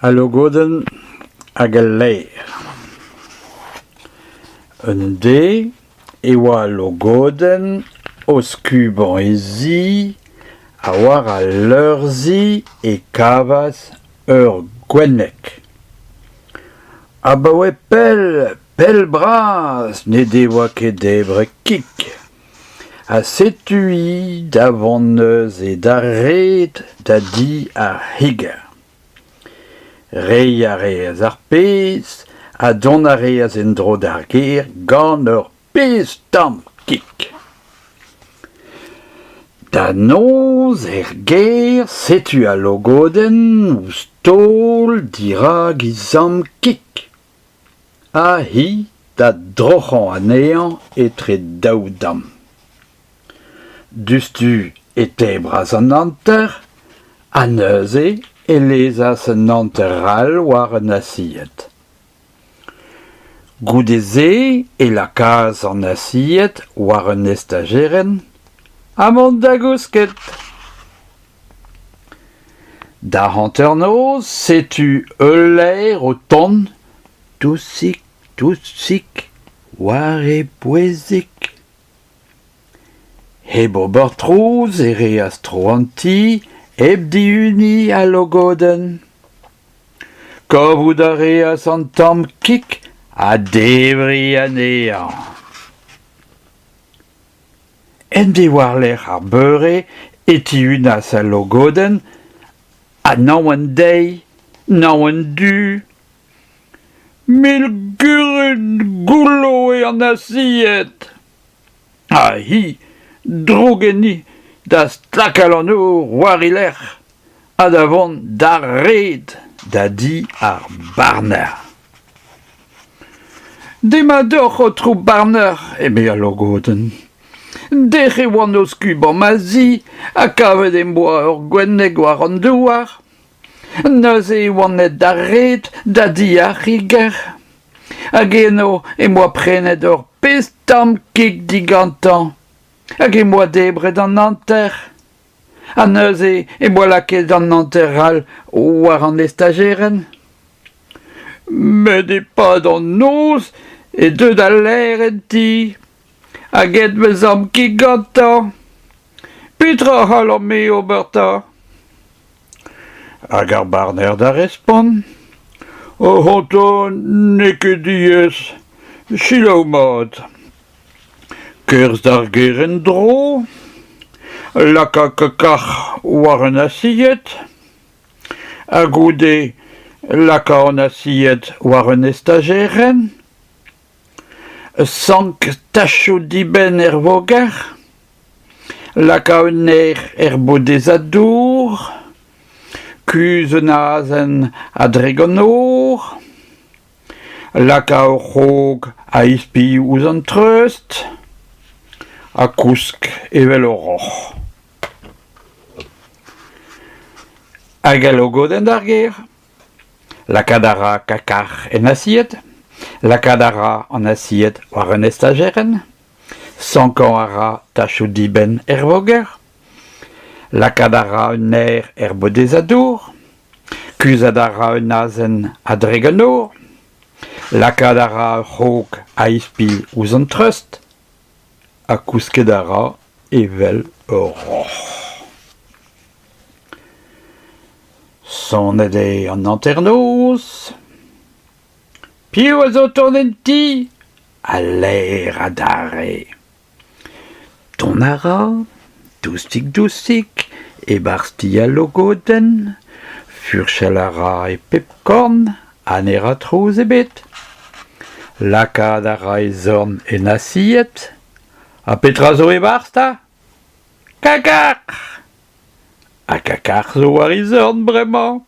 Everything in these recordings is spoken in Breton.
Alogoden hag al leir. Un dé e oa alogoden o skuban e zi a war a leurzi e kavas ur gwennek. A ba oe pel bras ne devoa ket debre kik. A setui davant neus e da red da di ar higer. Rei a reaz ar pez, a don a reaz en dro d'ar ger gant ur pez tamm kik. Da noz ger setu a logoden ou stol dira gizam kik. A hi da droc'han anean etre daou dam. Dustu e tebras an anter, a neuze e lezas an anterral war an asiet. Goudeze e lakaz an asiet war an estageren, a mont da gousket. Da hanter noz setu euler o ton, tousik, war e poezik. Hebo bortrouz e reaz tro anti, eb diuni a logoden. Kavout a reaz an tamm kik a devri anean. En de war l'er ar beure e tiunas a logoden a naouan dei, naouan du. Mil guren goullo e an asiet. A hi, drogeni da stlakal an ur war iler, a davant da red da di ar barner. Demadoc'h o trou barner eme a logoden. Dech e oan o skuban ma zi a kavet em boa ur gwennek war an douar. Neuze e oan net da red da di ar higer. Hag eno e moa prenet ur pez tamm kik digantan. Hag e moa debret an anter. A neuze e moa laket an anterral war an estageren. Met e pad an noz e deud a ler en ti. Hag et meus am kik gantan. Petra c'hall an me oberta. Hag ar barner da respon. O honto ne ket diez, silo mat. Kerzh d'ar ger en dro, laka kakar war an asiet, a goude laka an asiet war an estageren, sank tachou diben voger, laka un er bodezadour, kuz un azen a dreganor, laka ur c'hog a ispi ouz an treust, a kousk evel o roc'h. Hag a logoden d'ar ger, lakad a ra kakar en asiet, lakad a ra an asiet war an estageren, sankan a ra tachou diben voger, lakad a ra un bodezadour, kuzad a ra un azen a dreganor, lakad a ra ur c'hog a ispi ouz an treust, a kousket a ra evel o roc'h. Sonnet e an anternoz. Piv a zo tournen ti? A ler a dare. Ton a ra, doustik, e barsti a logoden, furchel a ra e pepkorn, aner a trouz e bet. Lakad a ra e zorn en asiet, a petra zo e barsta? Kakar! A kakar zo war e zorn bremañ.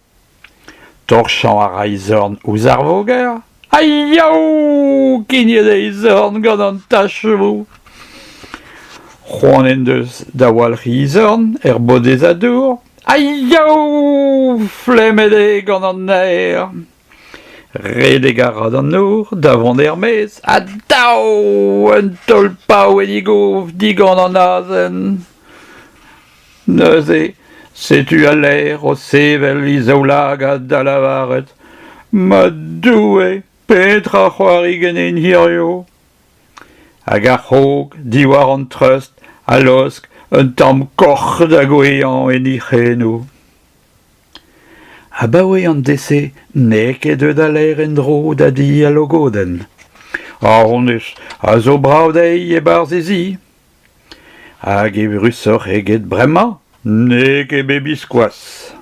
Torchan a ra e zorn ouz ar voger. Aiaou! Kinjet e zorn gant an tachou. C'hoant en deus da walc'h e zorn bodezadour. Aiaou! Flemmet e gant an aer. Redeg a ra d'an nour, davant ermez, a daou, un tolpaou en igouv digant an azen. Neuze, Sais-tu à l'air o sevel izaoulaga da lavaret, ma doue petra c'hoarigen en hirio. Hag ar c'hog, diwar an trust, a losk, un tamm korch da gwean en i c'heno. Abaoe an dese, neket eud a l'air en dro da di a logoden. Arnus, a zo braudei e barzezi. Hag e brusoc'h eget bremañ, nek e bebiskoaz.